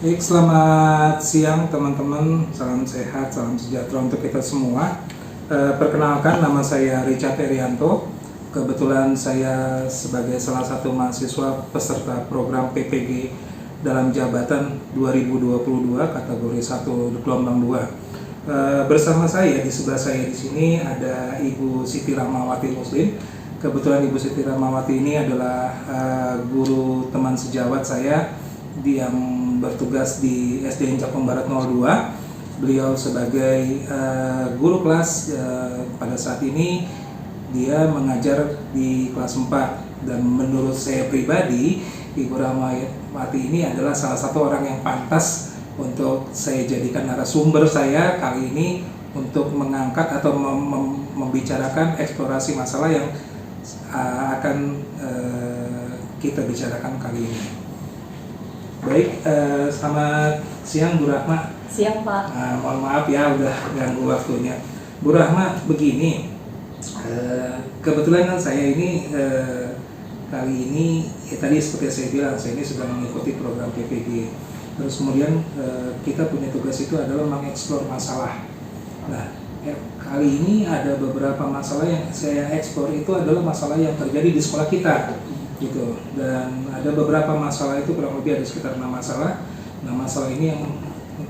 Baik, selamat siang teman-teman, salam sehat, salam sejahtera untuk kita semua. Perkenalkan, nama saya Richard Erianto. Kebetulan saya sebagai salah satu mahasiswa peserta program PPG dalam jabatan 2022 kategori 1 gelombang 2. Bersama saya, di sebelah saya di sini ada Ibu Siti Rahmawati Muslim. Kebetulan Ibu Siti Rahmawati ini adalah guru teman sejawat saya yang bertugas di SD Cakung Barat 02. Beliau sebagai guru kelas pada saat ini dia mengajar di kelas 4, dan menurut saya pribadi Ibu Rahmawati ini adalah salah satu orang yang pantas untuk saya jadikan narasumber saya kali ini untuk mengangkat atau membicarakan eksplorasi masalah yang akan kita bicarakan kali ini. Baik, selamat siang Bu Rahma. Siang Pak. Mohon maaf ya udah ganggu waktunya. Bu Rahma, begini, kebetulan kan saya ini kali ini ya tadi seperti saya bilang, saya ini sedang mengikuti program PPG. Terus kemudian kita punya tugas itu adalah mengeksplor masalah. Nah, kali ini ada beberapa masalah yang saya eksplor itu adalah masalah yang terjadi di sekolah kita. Gitu. Dan ada beberapa masalah itu, kurang lebih ada sekitar 6 masalah. Nah, masalah ini yang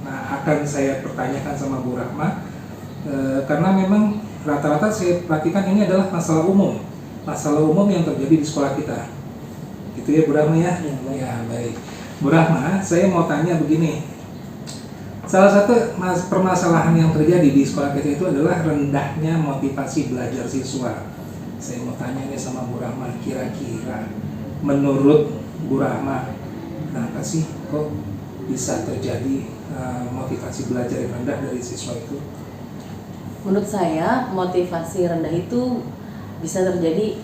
akan saya pertanyakan sama Bu Rahma, karena memang rata-rata saya perhatikan ini adalah masalah umum yang terjadi di sekolah kita. Gitu ya Bu Rahma ya? Ya, baik. Bu Rahma, saya mau tanya begini. Salah satu permasalahan yang terjadi di sekolah kita itu adalah rendahnya motivasi belajar siswa. Saya mau tanya nih sama Bu Rahma, kira-kira menurut Bu Rahma, kenapa sih kok bisa terjadi motivasi belajar yang rendah dari siswa itu? Menurut saya motivasi rendah itu bisa terjadi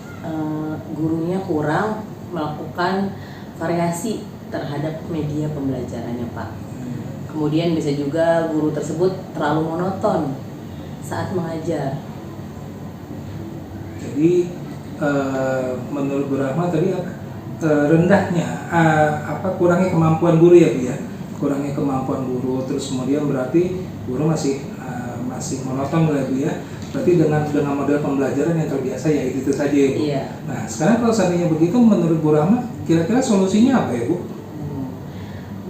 gurunya kurang melakukan variasi terhadap media pembelajarannya Pak. Kemudian bisa juga guru tersebut terlalu monoton saat mengajar. Jadi menurut Bu Rahma tadi rendahnya kurangnya kemampuan guru ya Bu ya, kurangnya kemampuan guru, terus kemudian berarti guru masih monoton lah Bu ya, berarti dengan model pembelajaran yang terbiasa ya itu saja ya Bu. Iya. Nah sekarang kalau seandainya begitu, menurut Bu Rahma kira-kira solusinya apa ya Bu?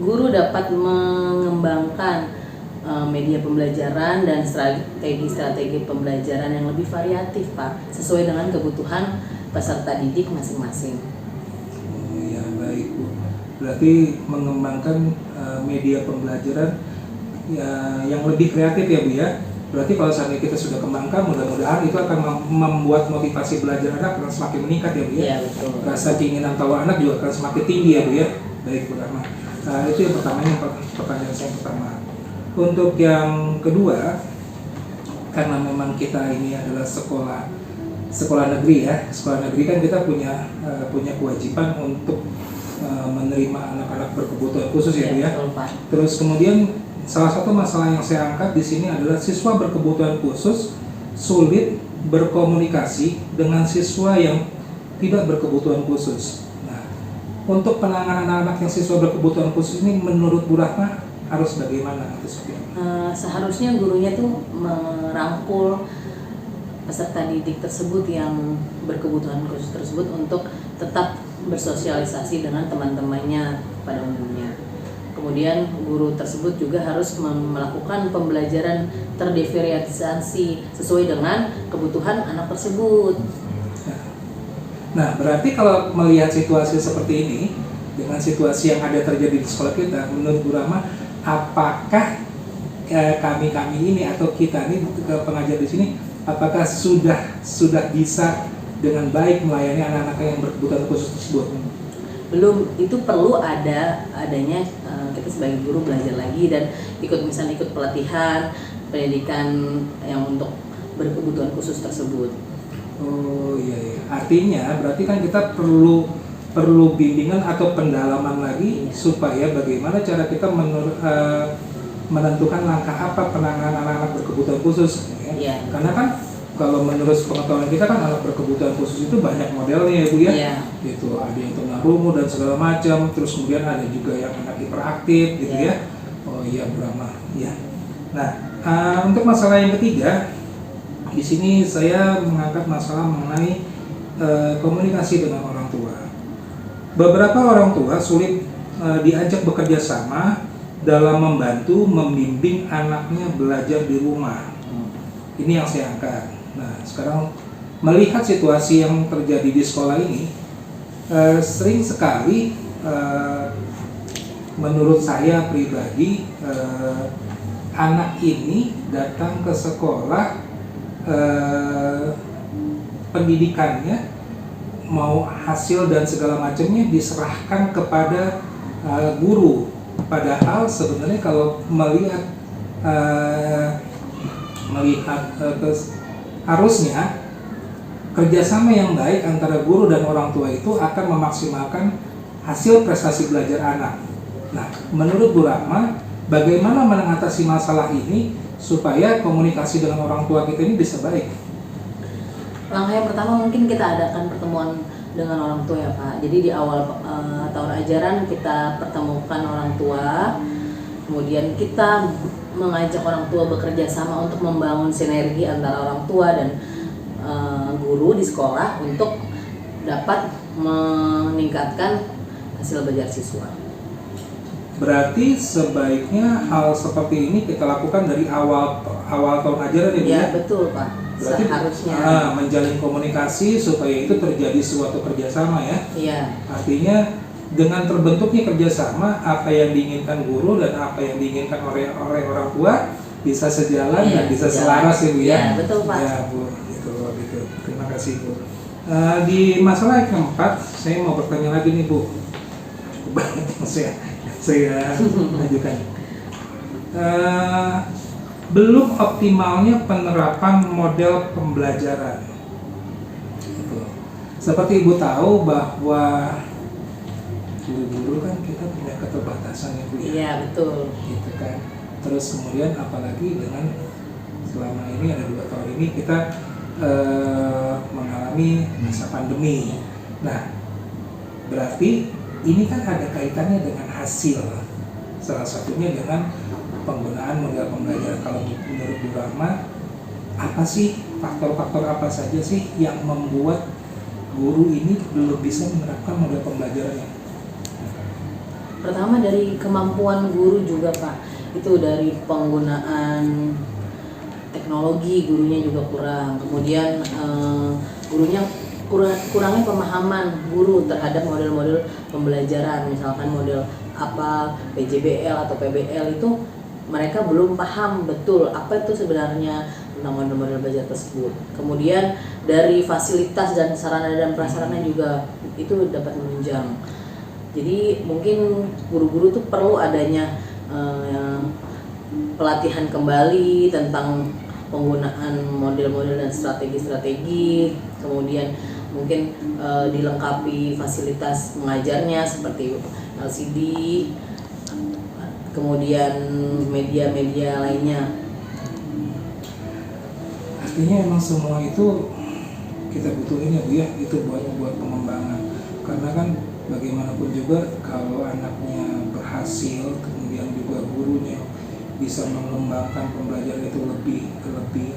Guru dapat mengembangkan media pembelajaran dan strategi pembelajaran yang lebih variatif Pak, sesuai dengan kebutuhan peserta didik masing-masing. Ya baik Bu, berarti mengembangkan media pembelajaran ya, yang lebih kreatif ya Bu ya. Berarti kalau seandainya kita sudah kembangkan, mudah-mudahan itu akan membuat motivasi belajar anak akan semakin meningkat ya Bu ya. Iya betul. Rasa keinginan tahu anak juga akan semakin tinggi ya Bu ya. Baik Bu Rahma. Itu yang pertama, pertanyaan saya pertama. Untuk yang kedua, karena memang kita ini adalah sekolah negeri ya. Sekolah negeri kan kita punya kewajiban untuk menerima anak-anak berkebutuhan khusus ya Bu ya. Terus kemudian salah satu masalah yang saya angkat di sini adalah siswa berkebutuhan khusus sulit berkomunikasi dengan siswa yang tidak berkebutuhan khusus. Nah, untuk penanganan anak-anak yang siswa berkebutuhan khusus ini menurut Bu Rahma harus bagaimana? Seharusnya gurunya tuh merangkul peserta didik tersebut yang berkebutuhan khusus tersebut untuk tetap bersosialisasi dengan teman-temannya pada umumnya. Kemudian guru tersebut juga harus melakukan pembelajaran terdiferensiasi sesuai dengan kebutuhan anak tersebut. Nah, berarti kalau melihat situasi seperti ini, dengan situasi yang ada terjadi di sekolah kita, menurut Bu Rahma, apakah kami ini atau kita ini pengajar di sini, apakah sudah bisa dengan baik melayani anak-anak yang berkebutuhan khusus tersebut? Belum, itu perlu adanya kita sebagai guru belajar lagi dan ikut pelatihan pendidikan yang untuk berkebutuhan khusus tersebut. Oh iya, artinya berarti kan kita perlu bimbingan atau pendalaman lagi supaya bagaimana cara kita menentukan langkah apa penanganan anak-anak berkebutuhan khusus ya. Iya. Karena kan kalau menurut pengetahuan kita kan anak berkebutuhan khusus itu banyak modelnya ya Bu ya. Iya. Gitu, ada yang tunarungu dan segala macam, terus kemudian ada juga yang anak hiperaktif gitu Iya. ya. Oh iya Bu Rama, ya. Nah, untuk masalah yang ketiga, di sini saya mengangkat masalah mengenai komunikasi dengan orang tua. Beberapa orang tua sulit diajak bekerja sama dalam membantu membimbing anaknya belajar di rumah. Ini yang saya angkat. Nah, sekarang melihat situasi yang terjadi di sekolah ini, sering sekali menurut saya pribadi anak ini datang ke sekolah, pendidikannya mau hasil dan segala macamnya diserahkan kepada guru. Padahal sebenarnya kalau melihat harusnya kerjasama yang baik antara guru dan orang tua itu akan memaksimalkan hasil prestasi belajar anak. Nah, menurut Bu Rahma, bagaimana mengatasi masalah ini supaya komunikasi dengan orang tua kita ini bisa baik? Langkah yang pertama mungkin kita adakan pertemuan dengan orang tua ya Pak. Jadi di awal tahun ajaran kita pertemukan orang tua, kemudian kita mengajak orang tua bekerja sama untuk membangun sinergi antara orang tua dan guru di sekolah untuk dapat meningkatkan hasil belajar siswa. Berarti sebaiknya hal seperti ini kita lakukan dari awal tahun ajaran ya Bu? Ya betul Pak. Berarti seharusnya menjalin komunikasi supaya itu terjadi suatu kerjasama ya. Iya. Artinya dengan terbentuknya kerjasama, apa yang diinginkan guru dan apa yang diinginkan oleh orang tua bisa sejalan dan bisa selaras ya Bu ya. Iya betul Pak. Ya Bu, gitu. Terima kasih Bu. Di masalah yang keempat, saya mau bertanya lagi nih Bu. Cukup banget yang saya ajukan. Belum optimalnya penerapan model pembelajaran. Gitu. Seperti Ibu tahu bahwa guru-guru kan kita punya keterbatasan ya Bu ya. Iya betul. Gitu kan. Terus kemudian apalagi dengan selama ini ada 2 tahun ini kita mengalami masa pandemi. Nah, berarti ini kan ada kaitannya dengan hasil. Salah satunya dengan penggunaan model pembelajaran. Kalau menurut Bu Rahma, apa sih faktor-faktor apa saja sih yang membuat guru ini belum bisa menerapkan model pembelajarannya? Pertama dari kemampuan guru juga Pak. Itu dari penggunaan teknologi gurunya juga kurang. Kemudian gurunya kurangnya pemahaman guru terhadap model-model pembelajaran. Misalkan model apa PJBL atau PBL itu mereka belum paham betul apa itu sebenarnya tentang model-model belajar tersebut. Kemudian dari fasilitas dan sarana dan prasarana juga itu dapat menunjang. Jadi mungkin guru-guru tuh perlu adanya pelatihan kembali tentang penggunaan model-model dan strategi-strategi. Kemudian mungkin dilengkapi fasilitas mengajarnya seperti LCD, kemudian media-media lainnya. Artinya emang semua itu kita butuhin ya Bu ya, itu buat pengembangan. Karena kan bagaimanapun juga kalau anaknya berhasil, kemudian juga gurunya bisa mengembangkan pembelajaran itu lebih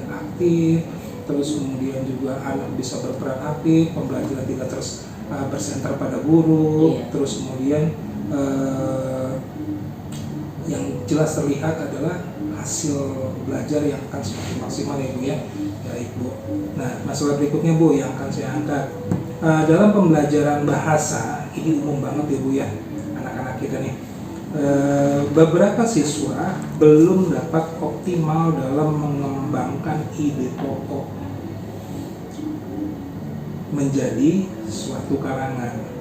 aktif, terus kemudian juga anak bisa berperan aktif, pembelajaran tidak terus bersenter pada guru, terus kemudian yang jelas terlihat adalah hasil belajar yang akan semakin maksimal ya Bu ya. Baik Bu. Nah, masalah berikutnya Bu yang akan saya angkat dalam pembelajaran bahasa, ini umum banget ya Bu ya, anak-anak kita nih. Beberapa siswa belum dapat optimal dalam mengembangkan ide pokok menjadi suatu karangan.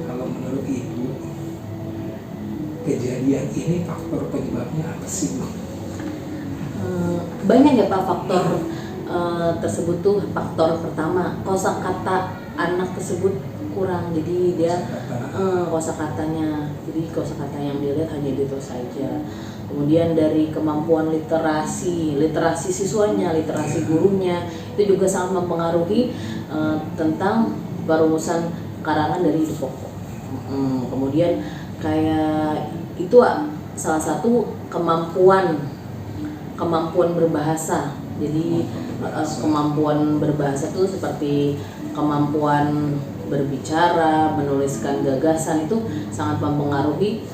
Kalau menurut Ibu, kejadian ini faktor penyebabnya apa sih Bu? Banyak ya Pak faktor tersebut tuh. Faktor pertama, kosakata anak tersebut kurang, jadi dia kosakatanya, jadi kosakata yang dia lihat hanya itu saja. kemudian dari kemampuan literasi siswanya, literasi gurunya, itu juga sangat mempengaruhi tentang perumusan karangan dari ide pokok. Kemudian kayak itu salah satu kemampuan berbahasa. Jadi kemampuan berbahasa itu seperti kemampuan berbicara, menuliskan gagasan, itu sangat mempengaruhi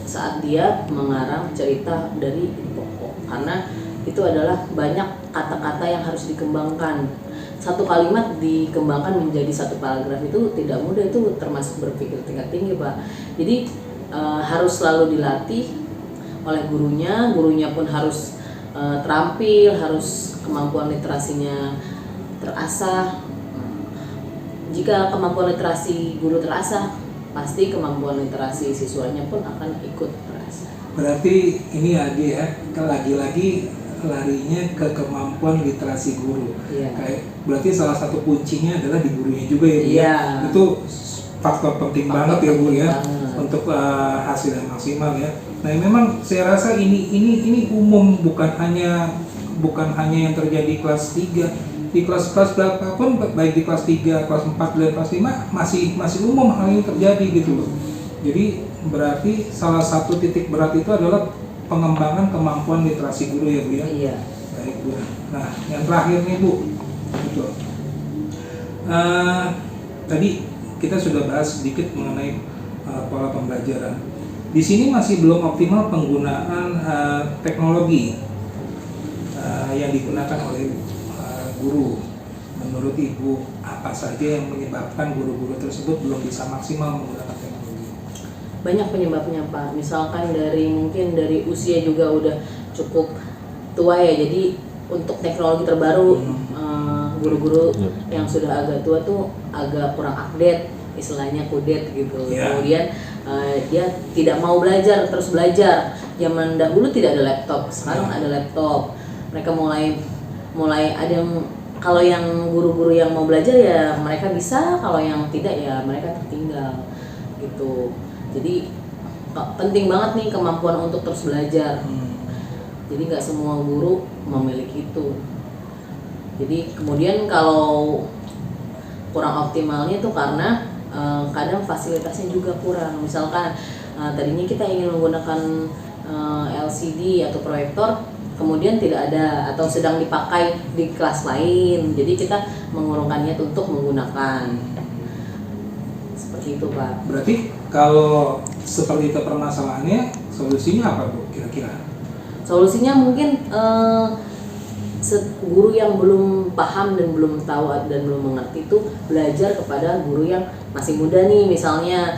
saat dia mengarang cerita dari pokok, karena itu adalah banyak kata-kata yang harus dikembangkan. Satu kalimat dikembangkan menjadi satu paragraf itu tidak mudah, itu termasuk berpikir tingkat tinggi, Pak. Jadi harus selalu dilatih oleh gurunya pun harus terampil, harus kemampuan literasinya terasah. Jika kemampuan literasi guru terasah, pasti kemampuan literasi siswanya pun akan ikut terasah. Berarti ini lagi-lagi larinya ke kemampuan literasi guru. Iya. Berarti salah satu kuncinya adalah di gurunya juga ya Bu. Iya. Itu faktor penting banget ya Bu ya, banget. untuk hasil yang maksimal ya. Nah memang saya rasa ini umum, bukan hanya yang terjadi kelas 3. Di kelas-kelas berapapun, baik di kelas 3, kelas 4, dan kelas 5 masih umum hal ini terjadi gitu loh. Jadi berarti salah satu titik berat itu adalah pengembangan kemampuan literasi guru ya Bu ya. Iya. Baik Bu. Nah yang terakhir nih Bu, betul. Tadi kita sudah bahas sedikit mengenai pola pembelajaran. Di sini masih belum optimal penggunaan teknologi yang digunakan oleh guru. Menurut Ibu, apa saja yang menyebabkan guru-guru tersebut belum bisa maksimal menggunakan teknologi? Banyak penyebabnya Pak. Misalkan mungkin dari usia juga udah cukup tua ya. Jadi untuk teknologi terbaru guru-guru yang sudah agak tua tuh agak kurang update, istilahnya kudet gitu. Yeah. Kemudian dia tidak mau belajar, terus belajar. Zaman dahulu tidak ada laptop, sekarang ada laptop. Mereka mulai ada yang, kalau yang guru-guru yang mau belajar ya mereka bisa, kalau yang tidak ya mereka tertinggal gitu. Jadi penting banget nih kemampuan untuk terus belajar. Jadi nggak semua guru memiliki itu. Jadi kemudian kalau kurang optimalnya itu karena kadang fasilitasnya juga kurang. Misalkan tadinya kita ingin menggunakan LCD atau proyektor, kemudian tidak ada atau sedang dipakai di kelas lain, jadi kita mengurungkan niat untuk menggunakan. Seperti itu Pak. Berarti kalau seperti itu permasalahannya, solusinya apa Bu kira-kira? Solusinya mungkin guru yang belum paham dan belum tahu dan belum mengerti itu belajar kepada guru yang masih muda nih, misalnya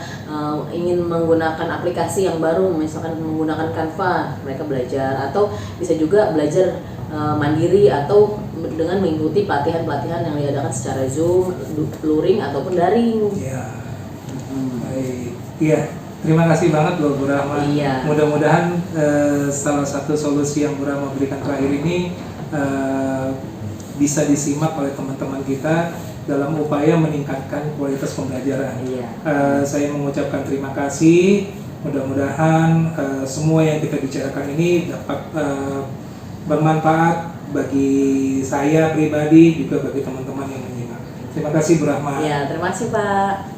ingin menggunakan aplikasi yang baru, misalkan menggunakan Canva, mereka belajar, atau bisa juga belajar mandiri atau dengan mengikuti pelatihan-pelatihan yang diadakan secara Zoom, luring ataupun daring. Iya. Baik. Iya. Terima kasih banget loh Bu Rahma. Iya. Mudah-mudahan salah satu solusi yang Bu Rahma berikan terakhir ini bisa disimak oleh teman-teman kita dalam upaya meningkatkan kualitas pembelajaran. Iya. Saya mengucapkan terima kasih. Mudah-mudahan semua yang kita bicarakan ini dapat bermanfaat bagi saya pribadi, juga bagi teman-teman yang menyimak. Terima kasih Bu Rahma. Iya, terima kasih Pak.